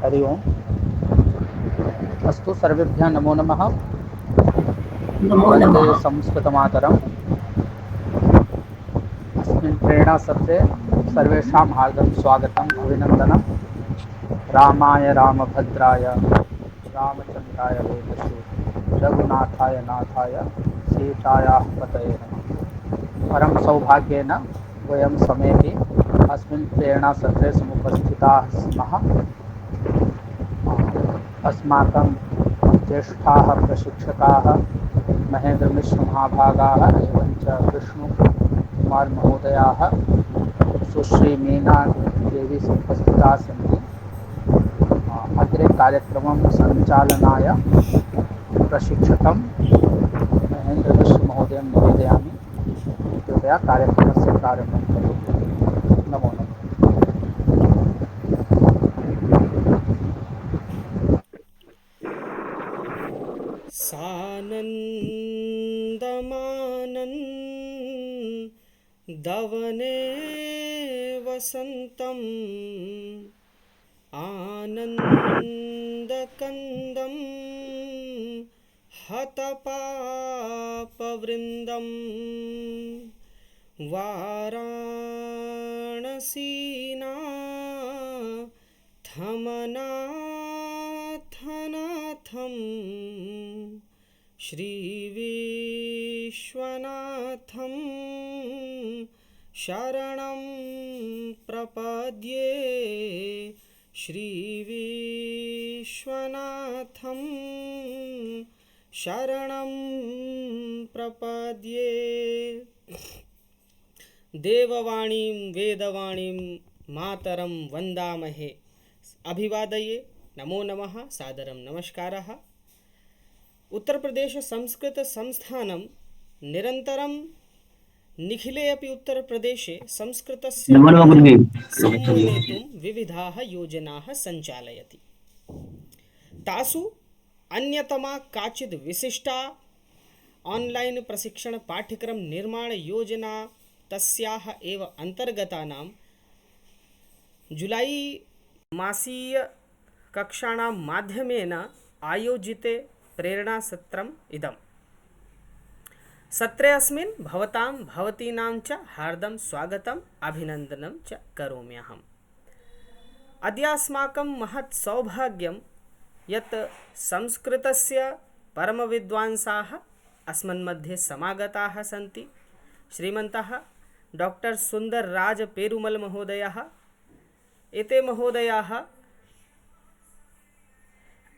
हरि ओम्। अस्तु, सर्वेभ्यः नमो नमः। नमो वन्दे नमः। संस्कृतमातरम्। अस्मिन् प्रेरणासत्रे सर्वेषां हार्दं स्वागतम्, अभिनन्दनं। रामाय रामभद्राय रामचन्द्राय वेदसे रघुनाथाय नाथाय सीतायाः पतये नमः। परं सौभाग्येन वयं समेपि अस्मिन् प्रेरणासत्रे समुपस्थिताः स्मः। अस्माकं ज्येष्ठाः प्रशिक्षकाः महेन्द्रमिश्रमहाभागाः एवञ्च विष्णुकुमारमहोदयाः सुश्री मीना देवी उपस्थिताः सन्ति। अग्रे कार्यक्रमं सञ्चालनाय प्रशिक्षकं महेन्द्रमिश्रमहोदयं निवेदयामि। कृपया कार्यक्रमस्य प्रारम्भं करोतु। नमो नमः। सानन्दमानन्दवने वसन्तम् आनन्दकन्दं हतपापवृन्दम् वाराणसीनाथमनाथनाथं श्रीविश्वनाथं शरणं प्रपद्ये। श्रीविश्वनाथं शरणं प्रपद्ये। देववाणीं वेदवाणीं मातरं वन्दामहे। अभिवादये। नमो नमः। सादरं नमस्कारः। उत्तर प्रदेश संस्कृत संस्थानं निरन्तरं निखिले अपि उत्तर प्रदेशे संस्कृतस्य नमो नमः मूल्यं गुरुदेव। समुन्नेतुं विविधाः योजनाः सञ्चालयति। तासु अन्यतमा काचिद् विशिष्टा ऑनलाइन प्रशिक्षण पाठ्यक्रम निर्माण योजना तस्याः एव अंतर्गतानां जुलाई मासीय कक्षाणां माध्यमेन आयोजिते प्रेरणासत्रम् इदम्। सत्रे अस्मिन् भवतीनां च हार्दं स्वागतम् अभिनन्दनं च करोम्यहम्। अद्य अस्माकं महत् सौभाग्यं यत् संस्कृतस्य परमविद्वांसाः अस्मन्मध्ये समागताः सन्ति। श्रीमन्तः डॉक्टर सुन्दरराज पेरुमल महोदयः। एते महोदयाः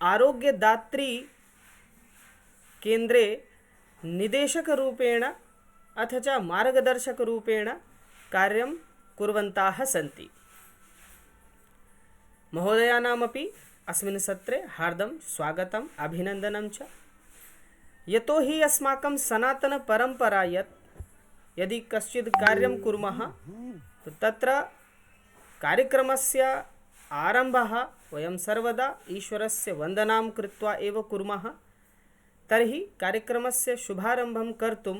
आरोग्यदात्री केन्द्रे निदेशकरूपेण अथ च मार्गदर्शकरूपेण कार्यं कुर्वन्ताः सन्ति। महोदयानामपि अस्मिन् सत्रे हार्दं स्वागतम् अभिनन्दनं च। यतोहि अस्माकं सनातनपरम्परा यत् यदि कश्चित् कार्यं कुर्मः तो तत्र कार्यक्रमस्य आरम्भः वयं सर्वदा ईश्वरस्य वन्दनां कृत्वा एव कुर्मः। तर्हि कार्यक्रमस्य शुभारम्भं कर्तुं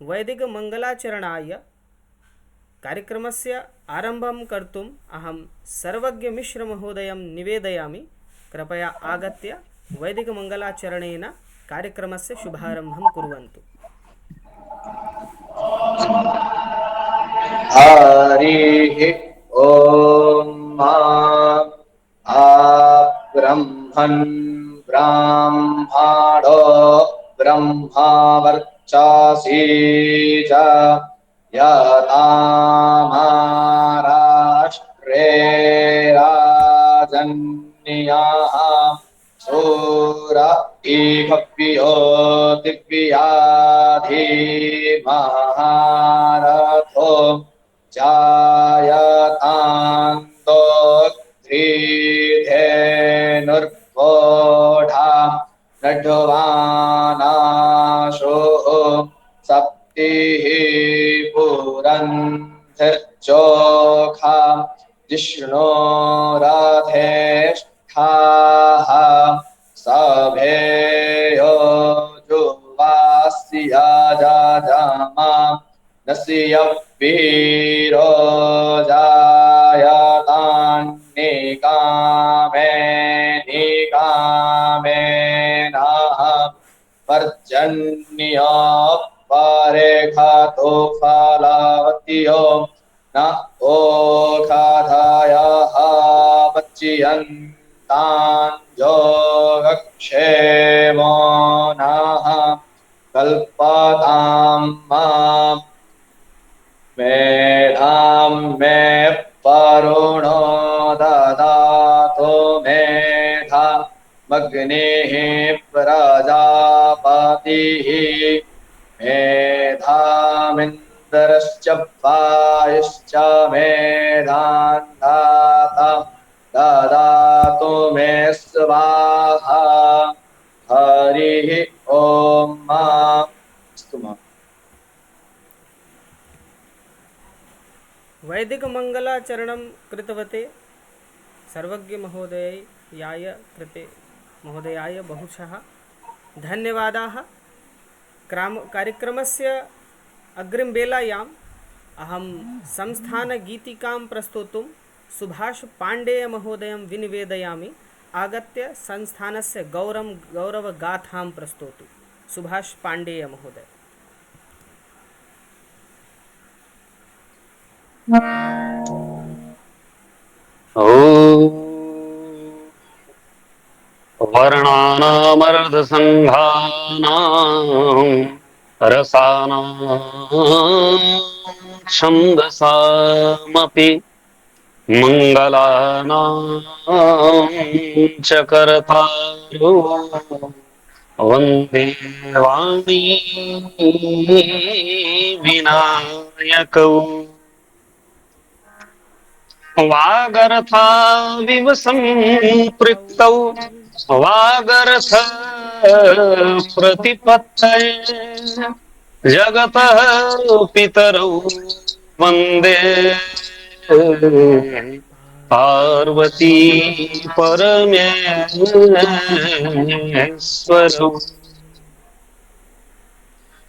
वैदिकमङ्गलाचरणाय कार्यक्रमस्य आरम्भं कर्तुम् अहं सर्वज्ञमिश्रमहोदयं निवेदयामि। कृपया आगत्य वैदिकमङ्गलाचरणेन कार्यक्रमस्य शुभारम्भं कुर्वन्तु। हरिः ॐ। ब्रह्मन् ब्राह्मणो ब्रह्मावर्चासी च यतामाराष्ट्रे राजन्याः सूर इहव्यो दिव्याधीमहारथो जायतान्दो धीधेनुर्वोढा नड्वानाशो सप्तिः पुरन्धिर्जोखा जिष्णोरथेष्ठाः सभेयो जुवास्य जाजमा नस्य वीरो जायतान्निकामे पर्जन्य पारेखातो फालावत्यो न ओखाधायाः पच्यन्ताञ्जोगक्षेमो नः कल्पतां मां मेधां मे वरुणो ददातु मेधा मग्निः प्रजापतिः मेधामिन्द्रश्च वायुश्च मेधान् ददातु मे स्वाहा हरिः ॐ अस्तु मा। वैदिक मंगलाचरणं कृतवते सर्वज्ञ महोदयाय कृते महोदयाय बहुशः धन्यवादाः। कार्यक्रमस्य अग्रिमवेलायाम् अहं संस्थानगीतिकां प्रस्तोतुं सुभाष पाण्डेय महोदयं विनिवेदयामि। आगत्य संस्थानस्य गौरवगाथां प्रस्तोतु सुभाष पाण्डेय महोदय। वर्णानामर्धसङ्घानां रसानां छन्दसामपि मङ्गलानां च कर्तारो वन्दे वाणी विनायकौ वागर्थाविव सम्पृक्तौ वागर्थ प्रतिपत्तये जगतः पितरौ वन्दे पार्वती परमेश्वरौ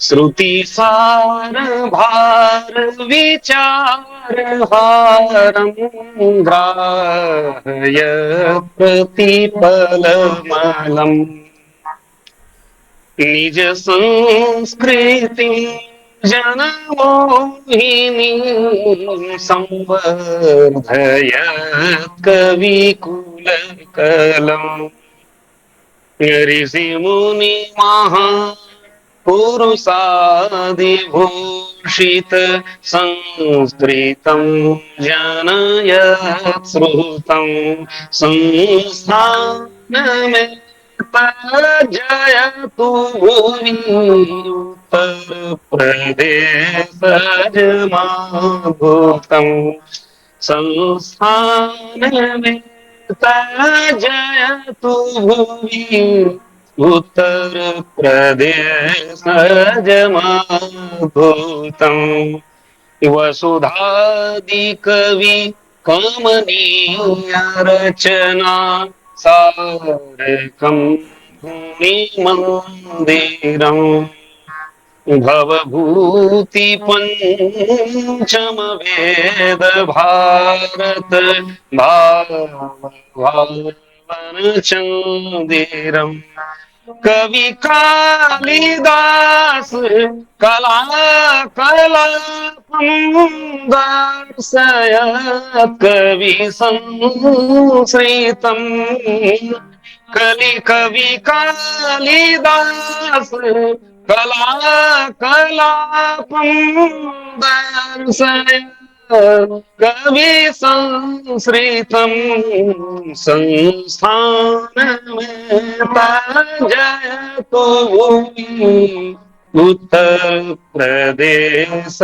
श्रुतिसार भार विचार हारं ग्राह्य प्रतिपलमलम् निज संस्कृति जनमोहिनी संवर्धयत् कविकुलकलम् ऋषिमुनि महा पुरुषादिभूषित संस्कृतं जनयत् श्रुतं संस्थानमेतत् जयतु भुवि उत्तरप्रदेशजमाभूतं संस्थानमेतत् जयतु भुवि उत्तर प्रदेश जमाभूतं वसुधादिकवि कमनीय रचना सारकं मुनिमन्दिरम् भवभूति पंचम वेद भारत भावन चंदिरम कवि कालिदास कला दर्शयत् कवि संश्रितम् कवि कालिदास कलापं दर्शय कवि संश्रितं संस्थानमेतत् जयतु भुवि उत्तर प्रदेश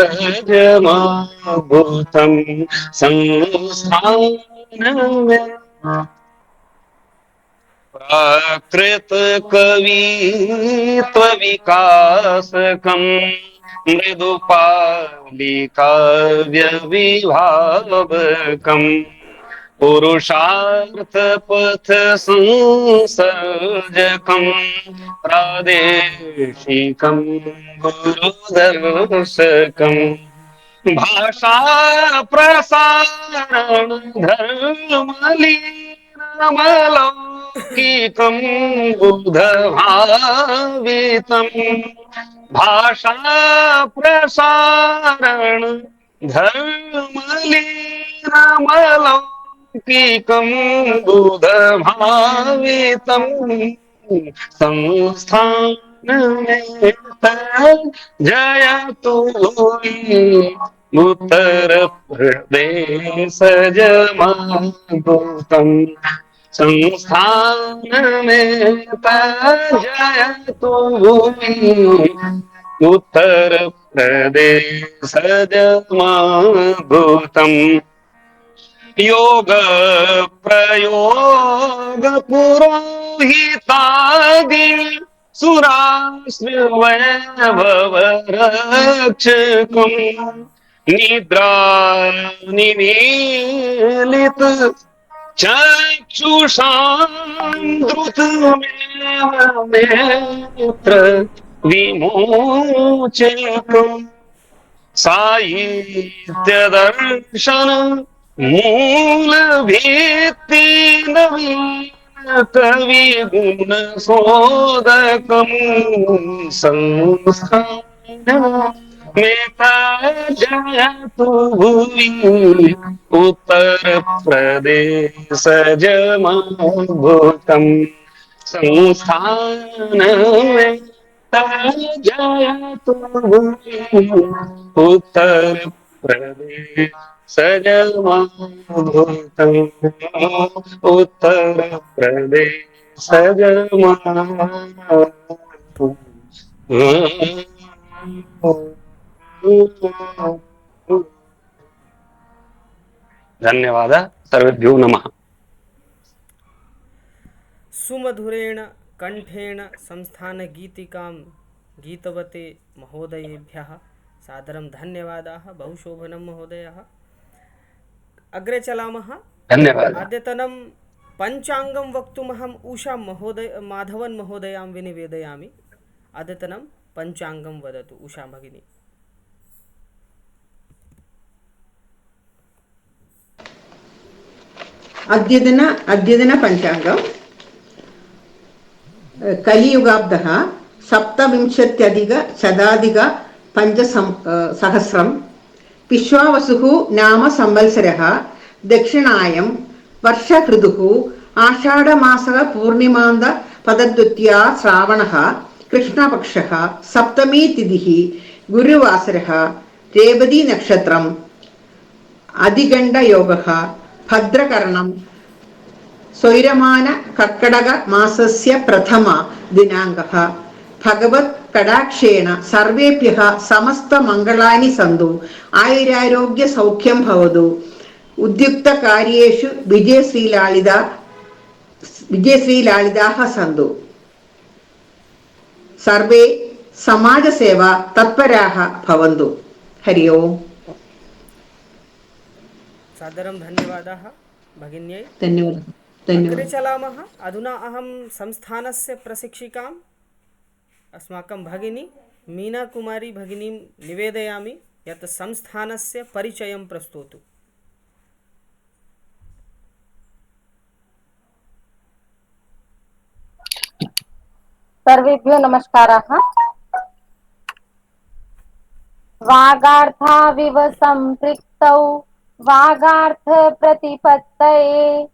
जमाभूतं संस्थानमेतत् प्राकृत कवित्व विकासकं मृदुपाली काव्य विभावकं पुरुषार्थ पथ संसर्जकं प्रादेशिकं गुरुदर्शकं भाषा प्रसारण धर्मलीनमलौ लौकिकं बुधभावितं भाषा प्रसारण धर्मलीनमलौकिकं बुधभावितं संस्थानमेतत् जयतु उत्तर प्रदेश जमागुतम् संस्थानमेतत् जयतु उत्तर प्रदेश जमागुतम् योग प्रयोग पुरोहितादि सुराश्रवैभव रक्षकम् निद्रा निमीलित चक्षुषान्धृतमेव नेत्र विमोचकम् साहित्य दर्शन मूल भित्ति नवीन कवि गुण सोदकम संस्थान मेता जयतु भुवि उत्तर प्रदेश जमाभूतम संस्थान में जयतु उत्तर प्रदेश जमाभूतम् उत्तर प्रदेश जमाभूतम् धन्यवाद सर्वेभ्यो नमः सुमधुरेण कंठेन संस्थानगीतिकां गीतवते महोदयेभ्यः सादरं धन्यवादाः। बहुशोभनं महोदयः। अग्रे चलामः। धन्यवाद। अद्यतनं पञ्चाङ्गं वक्तुमहम् उषा माधवन् महोदयां विनिवेदयामि। अद्यतनं पञ्चाङ्गं वदतु उषा भगिनी। अद्यतन पञ्चाङ्गं कलियुगाब्दः सप्तविंशत्यधिकशताधिकपञ्चसहस्रं विश्वावसुः नाम संवत्सरः दक्षिणायं वर्षऋतुः आषाढमासः पूर्णिमान्त पदद्वितीया श्रावणः कृष्णपक्षः सप्तमी तिथिः गुरुवासरः रेवती नक्षत्रम् अधिगण्डयोगः भद्रकरणं स्वैरमान कर्कटक मासस्य प्रथम दिनाङ्कः भगवत् कटाक्षेण सर्वेभ्यः समस्त मङ्गलानि सन्तु आयुरारोग्य सौख्यं भवतु उद्युक्तकार्येषु विजयश्रीलालिताः सन्तु सर्वे समाजसेवा तत्पराः भवन्तु। हरि ओम्। सादरं धन्यवादाः भगिन्यै। धन्यवादः। अग्रे चलामः। अधुना अहं संस्थानस्य प्रशिक्षिकाम् अस्माकं भगिनी मीनाकुमारी भगिनीं निवेदयामि यत् संस्थानस्य परिचयं प्रस्तौतु। सर्वेभ्यो नमस्काराः। वागार्थाविव सम्पृक्तौ वागार्थ प्रतिपत्तये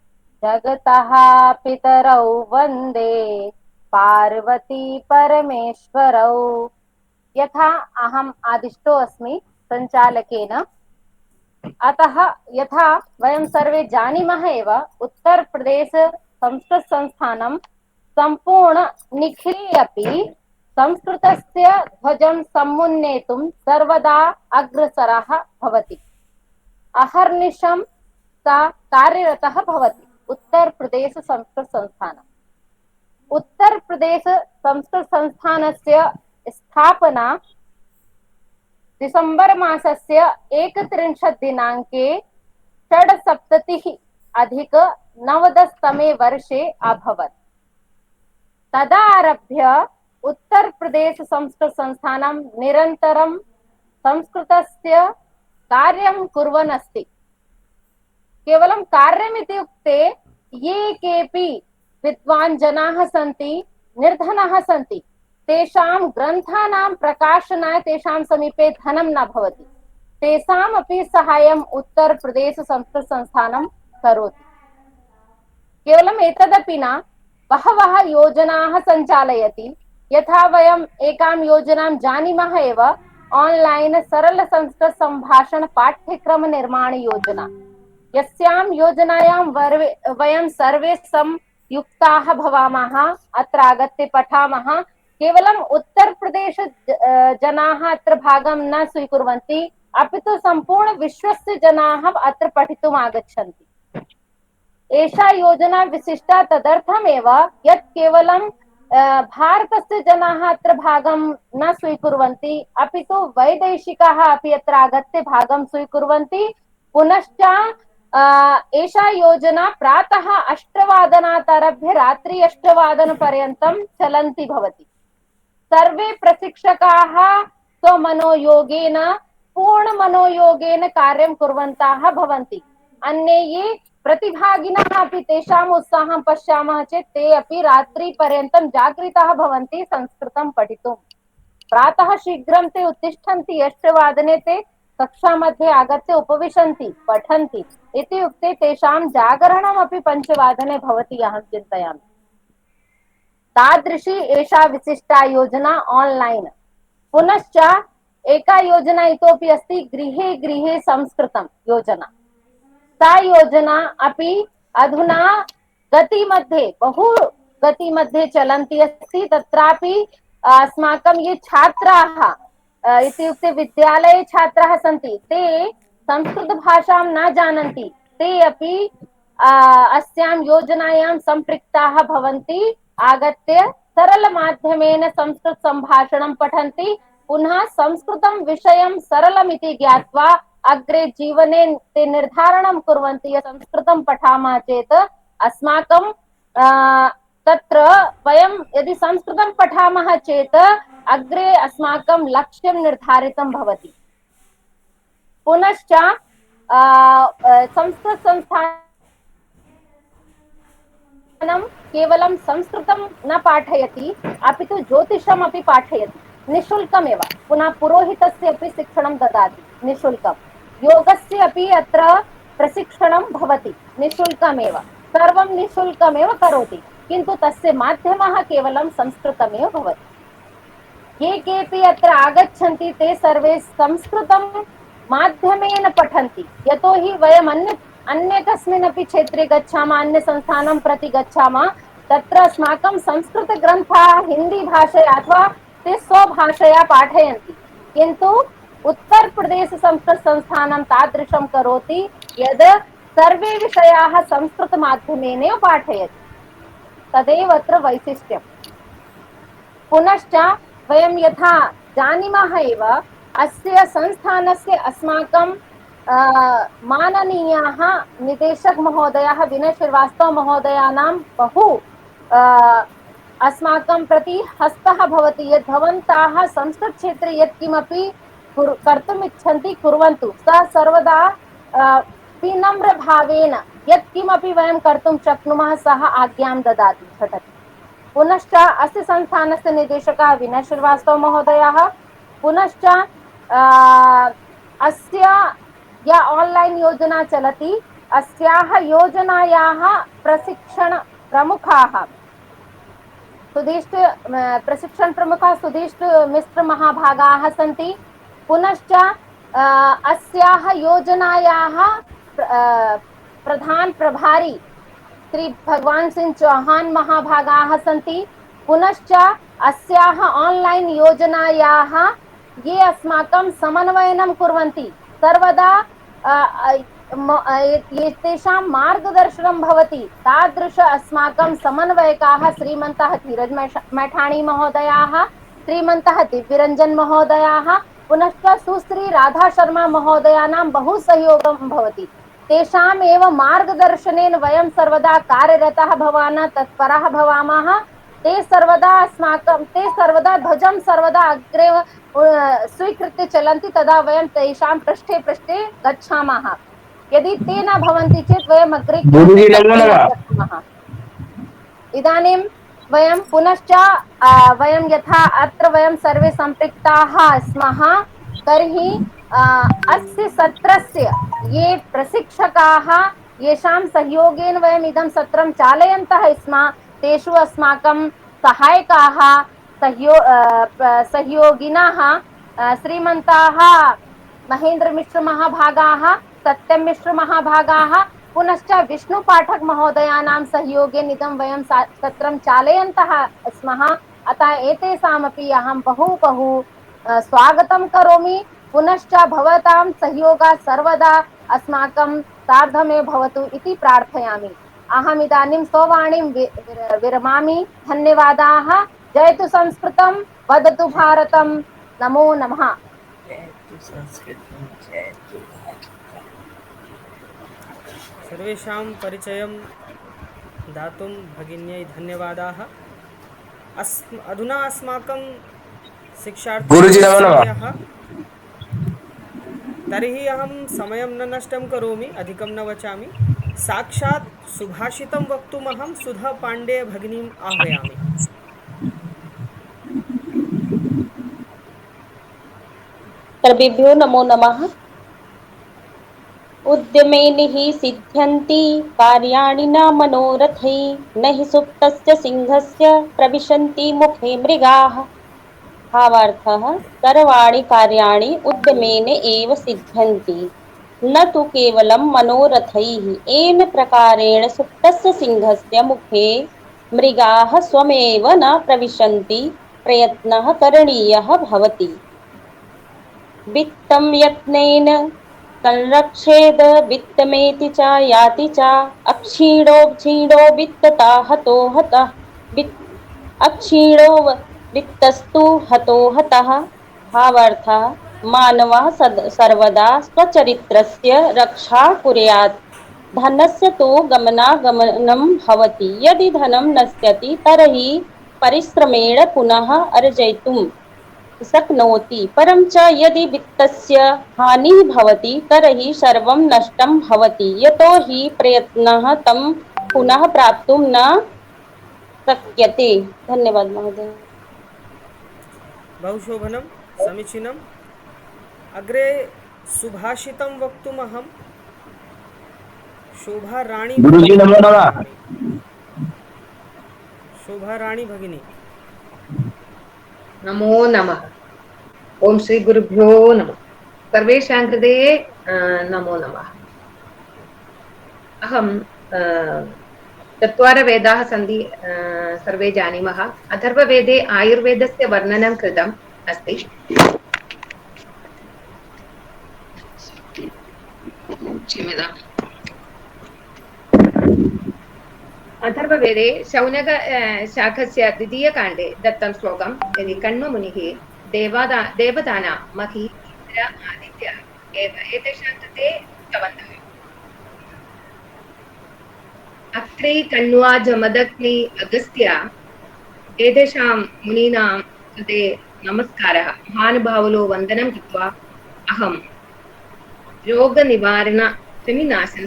जगतः पितरौ वन्दे पार्वती परमेश्वरौ। यथा अहम् आदिष्टो अस्मि संचालकेन, अतः यथा वयं सर्वे जानीमः एव उत्तर प्रदेश संस्कृत संस्थानं सम्पूर्ण निखिले अपि संस्कृतस्य ध्वजं समुन्नेतुं सर्वदा अग्रसरः भवति। अहर्निशं सा कार्यरतः भवति। उत्तर प्रदेश संस्कृत संस्थानम्। उत्तर प्रदेश संस्कृत संस्थानस्य स्थापना दिसंबर मासस्य 31 दिनाङ्के 670-अधिक-9 वर्षे अभवत्। तदा आरभ्य उत्तर प्रदेश संस्कृत संस्थानं निरन्तरं संस्कृतस्य कार्यं कुर्वन् अस्ति। केवलं कार्यम् इत्युक्ते ये केपि विद्वान् जनाः सन्ति, निर्धनाः सन्ति, तेषां ग्रन्थानां प्रकाशनाय तेषां समीपे धनं न भवति, तेषामपि साहाय्यम् उत्तरप्रदेशसंस्कृतसंस्थानं करोति। केवलम् एतदपि न, बहवः योजनाः सञ्चालयति। यथा वयम् एकां योजनां जानीमः एव, ऑनलाइन सरल संस्कृत संभाषण पाठ्यक्रम निर्माण योजना। यस्यां योजनायां वयं सर्वे संयुक्ताः भवामः, अत्र आगत्य पठामः। केवलम् उत्तरप्रदेश जनाः अत्र भागं न स्वीकुर्वन्ति, अपि तु सम्पूर्ण विश्वस्य जनाः अत्र पठितुम् आगच्छन्ति। एषा योजना विशिष्टा तदर्थमेव यत् केवलं भारतस्य जनाः अत्र भागं न स्वीकुर्वन्ति, अपि तु वैदेशिकाः अपि अत्र आगत्य भागं स्वीकुर्वन्ति। पुनश्च एषा योजना प्रातः 8 आरभ्य रात्रि 8 पर्यन्तं चलन्ती भवति। सर्वे प्रशिक्षकाः स्वमनोयोगेन पूर्णमनोयोगेन कार्यं कुर्वन्तः भवन्ति। अन्ये ये प्रतिभागिनः अपि तेषाम् उत्साहं पश्यामः चेत् ते अपि रात्रिपर्यन्तं जागरिताः भवन्ति संस्कृतं पठितुं। प्रातः शीघ्रं ते उत्तिष्ठन्ति, 8 ते कक्षा मध्ये आगत्य उपविशन्ति, पठन्ति। इत्युक्ते तेषां जागरणमपि 5 भवति, अहं चिन्तयामि। तादृशी एषा विशिष्टा योजना ऑनलाइन। पुनश्च एका योजना इतोपि अस्ति, गृहे गृहे संस्कृतं योजना। सा योजना अपि अधुना गतिमध्ये, बहु गतिमध्ये चलन्ती अस्ति। तत्रापि अस्माकं ये छात्राः इत्युक्ते विद्यालये छात्राः सन्ति, ते संस्कृतभाषां न जानन्ति, ते अपि अस्यां योजनायां सम्पृक्ताः भवन्ति। आगत्य सरलमाध्यमेन संस्कृत संभाषणं पठन्ति, पुनः संस्कृतं विषयं सरलमिति ज्ञात्वा अग्रे जीवने ते निर्धारणं कुर्वन्ति। यत् संस्कृतं पठामः चेत् अस्माकं तत्र वयं यदि संस्कृतं पठामः चेत् अग्रे अस्माकं लक्ष्यं निर्धारितं भवति। पुनश्च संस्कृतसंस्थानं केवलं संस्कृतं न पाठयति, अपि तु ज्योतिषमपि पाठयति निःशुल्कमेव। पुनः पुरोहितस्य अपि शिक्षणं ददाति निःशुल्कं। योगस्य अपि अत्र प्रशिक्षणं भवति निःशुल्कमेव, सर्वं निःशुल्कमेव करोति, किन्तु तस्य माध्यमः केवलं संस्कृतमेव भवति। ये केपि अत्र आगच्छन्ति ते सर्वे संस्कृतं माध्यमेन पठन्ति। यतोहि वयम् अन्य कस्मिन्नपि क्षेत्रे गच्छामः, अन्य संस्थानं प्रति गच्छामः, तत्र अस्माकं संस्कृतग्रन्थाः हिन्दी भाषया अथवा ते स्वभाषया पाठयन्ति, किन्तु उत्तरप्रदेश संस्कृतसंस्थानं तादृशं करोति यद् सर्वे विषयाः संस्कृतमाध्यमेनैव पाठयति। तदेव अत्र वैशिष्ट्यम्। पुनश्च वयं यथा जानीमः एव, अस्य संस्थानस्य अस्माकं माननीयाः निदेशक महोदयाः विनय श्रीवास्तव महोदयानां बहु अस्माकं प्रति हस्तः भवति। यत् भवन्तः संस्कृतक्षेत्रे यत्किमपि कर्तुम् इच्छन्ति कुर्वन्तु। सः सर्वदा विनम्रभावेन यत्किमपि वयं कर्तुं शक्नुमः सः आज्ञां ददाति, झटति। पुनश्च अस्य संस्थानस्य निदेशकः विनय श्रीवास्तव महोदयः। पुनश्च अस्य या ऑनलाइन योजना चलति, अस्याः योजनायाः प्रशिक्षण प्रमुखाः प्रशिक्षण प्रमुखाः सुधीष्ट मिश्र महाभागाः सन्ति। पुनश्च अस्याः योजनायाः प्रधान प्रभारी श्री भगवान सिंह चौहान महाभागाः सन्ति। पुनश्च अस्याः ऑनलाइन योजनायाः ये अस्माकं समन्वयनं कुर्वन्ति, सर्वदा तेषां मार्गदर्शनं भवति, तादृश अस्माकं समन्वयकाः श्रीमन्तः धीरज मैठाणी महोदयाः, श्रीमन्तः दिव्यरञ्जन महोदयाः, पुनश्च सुश्री राधा शर्मा महोदयानां बहु सहयोगं भवति। तेषाम् एव मार्गदर्शनेन वयं सर्वदा कार्यरताः भवामः, तत्पराः भवामः। ते सर्वदा ध्वजं सर्वदा अग्रे स्वीकृत्य चलन्ति, तदा वयं तेषां पृष्ठे पृष्ठे गच्छामः। यदि ते न भवन्ति चेत् वयम् अग्रे शक्नुमः। इदानीं वयं पुनश्च वयं यथा अत्र वयं सर्वे सम्पृक्ताः स्मः, तर्हि अस्य सत्रस्य ये प्रशिक्षकाः येषां सहयोगेन वयम् इदं सत्रं चालयन्तः स्मः, तेषु अस्माकं सहायकाः सहयोगिनः श्रीमन्ताः महेन्द्र मिश्र महाभागाः, सत्यम मिश्र महाभागाः, पुनश्च विष्णु पाठक महोदयानां सहयोगेन इदं वयं सत्रं चालयन्तः स्मः। अतः एतेषामपि अहं बहु स्वागतं करोमि। पुनश्च भवतां सहयोगात् सर्वदा अस्माकं सार्धमेव भवतु इति प्रार्थयामि। अहम् इदानीं स्ववाणीं विरमामि। धन्यवादाः। जयतु संस्कृतं, वदतु भारतं। नमो नमः। सर्वेषां परिचयं दातुं भगिन्यै धन्यवादाः। अधुना अस्माकं गुरुजी नमो नमः। शिक्षार्थीसमयः। तर्हि अहं समयं न नष्टं करोमि, अधिकं न वचामि। साक्षात् सुभाषितं वक्तुमहं सुधा पाण्डे भगिनीम् आह्वयामि। सर्वेभ्यो नमो नमः। उद्यमेन हि सिद्ध्यन्ति कार्याणि न मनोरथै, न हि सुप्तस्य सिंहस्य प्रविशन्ति मुखे मृगाः। भावार्थः सर्वाणि कार्याणि उद्यमेन एव सिद्ध्यन्ति, न तु केवलं मनोरथैः। येन प्रकारेण सुप्तस्य सिंहस्य मुखे मृगाः स्वमेव न प्रविशन्ति, प्रयत्नः करणीयः भवति। वित्तं यत्नेन संरक्षेद वित्तमेति च याति च, अक्षीणो वित्तता हतो हतः, अक्षीणो वित्तस्तु हतो हतः। भावार्थः मानवः सर्वदा स्वचरित्रस्य रक्षा कुर्यात्। धनस्य तु गमनागमनं भवति, यदि धनं नश्यति तर्हि परिश्रमेण पुनः अर्जयितुं शक्नोति, परं च यदि वित्तस्य हानिः भवति तर्हि सर्वं नष्टं भवति, यतो हि प्रयत्नः तं पुनः प्राप्तुं न शक्यते। धन्यवाद महोदय। बहुशोभनं, समीचीनम्। अग्रे सुभाषितं वक्तुमहं शोभाराणी गुरुजी नमो नमः। शोभाराणी भगिनी। नमो नमः। ओम श्री गुरुभ्यो नमः। सर्वेषां कृते नमो नमः। अहं चत्वारः वेदाः सन्ति, सर्वे जानीमः। अथर्ववेदे आयुर्वेदस्य वर्णनं कृतम् अस्ति। क्षम्यताम्। अथर्ववेदे शौनक शाखस्य द्वितीयकाण्डे दत्तं श्लोकं यदि कण्वमुनिः देवतानां मही इंद्र आदित्य एव एतेषां कृते उक्तवन्तः। अत्रै कण्वा जमदग्नि अगस्त्य एतेषां मुनीनां कृते नमस्कारः। महानुभावुलो वन्दनं कृत्वा अहं रोगनिवारण कृमिनाशन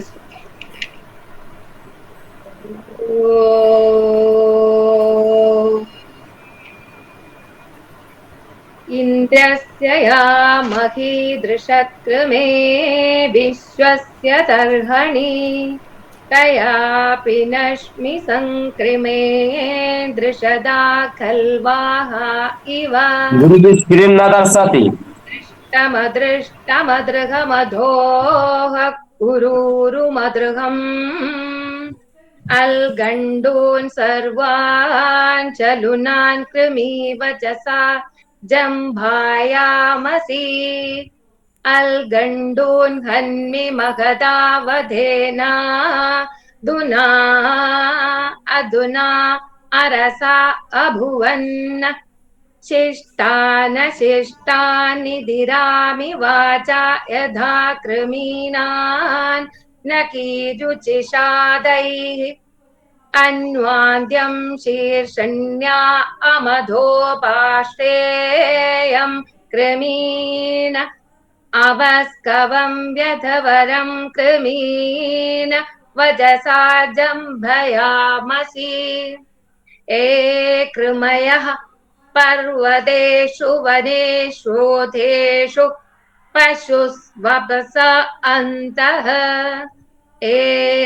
इन्द्रस्य यामहि दृशक्रमे विश्वस्य तर्हणि, तयापि नश्मि संक्रिमे दृशदा खल्वाः इव। गुरुजी स्क्रीन न दर्शति। दृष्टमदृगमधोः कुरुरुमदृगम्, अल्गण्डून् सर्वान् च लुनान् कृमीवचसा जम्भायामसि। अल्गण्डून् हन्मि मगधावधेना दुना अधुना अरसा अभुवन्। शिष्टानि दिरामि वाचा यथा कृमीनान् न कीजुचिषादैः। अन्वाद्यं शीर्षण्या अमधोपाश्रेयं कृमीन अवस्कवं व्यधवरं कृमीन वजसा जम्भयामसि। ये कृमयः पर्वतेषु वनेषोधेषु पशुस्वपस अन्तः ये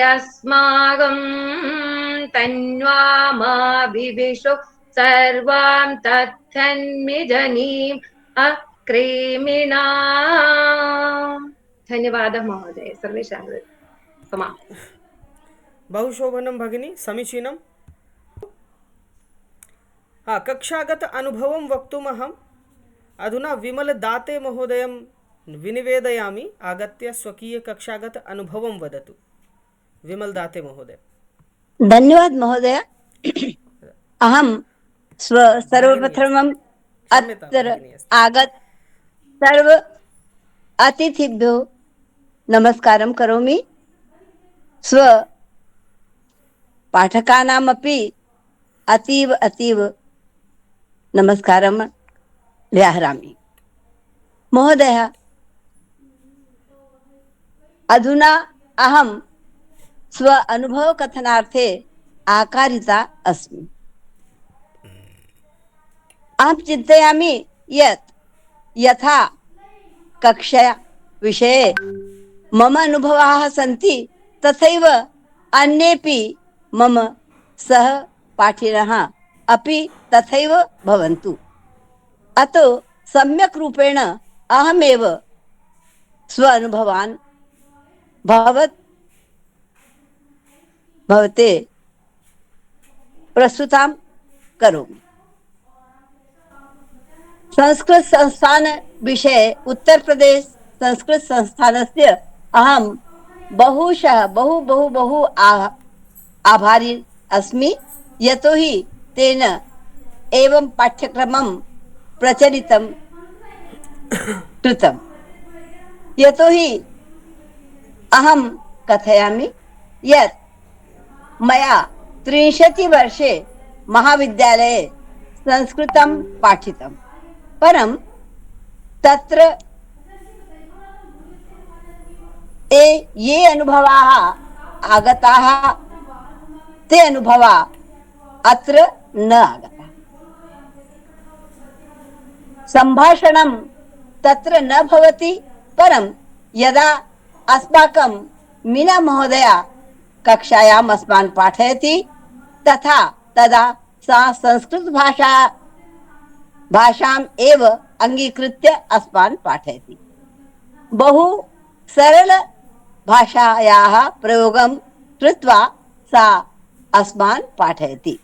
अस्माकं तन्वामाभिविशु सर्वां तत्थन्मिजनीम् अक्रीमिणा। धन्यवादः महोदय, सर्वेषां क्षमा। बहुशोभनं भगिनी, समीचीनम्। कक्षागत अनुभवं वक्तुमहम् अधुना विमलदाते महोदयं विनिवेदयामि। आगत्य स्वकीय कक्षागत अनुभवं वदतु। विमलदाते महोदय। धन्यवाद महोदय। अहं सर्वप्रथमम् अत्र आगत सर्व अतिथिभ्यो नमस्कारं करोमि। स्व पाठकानामपि अतीव अतीव नमस्कारं व्याहरामि। महोदय, अधुना अहं स्व अनुभव कथनार्थे आकारिता अस्मि। अहं चिन्तयामि यत् यथा कक्षा विषये मम अनुभवाः सन्ति तथैव अन्येपि मम सहपाठिनः अपि तथैव भवन्तु। अतो सम्यक् रूपेण अहमेव स्व अनुभवान् भवते प्रस्तुतां करोमि। संस्कृत संस्थान विषये उत्तर प्रदेश संस्कृत संस्थानस्य अहं बहुशः बहु बहु बहु आभारी अस्मि। यतोहि तेन एवं पाठ्यक्रमं प्रचलितं कृतं। यतोहि अहं कथयामि यत् मया 30 वर्षे महाविद्यालये संस्कृतं पाठितं, परं तत्र ये अनुभवाः आगताः ते अनुभवाः अत्र न आगताः। सम्भाषणं तत्र न भवति, परं यदा अस्माकं मीना महोदया कक्षायाम् अस्मान् पाठयति तदा सा संस्कृत भाषाम् एव अङ्गीकृत्य अस्मान् पाठयति। बहु सरल भाषायाः प्रयोगं कृत्वा सा अस्मान् पाठयति।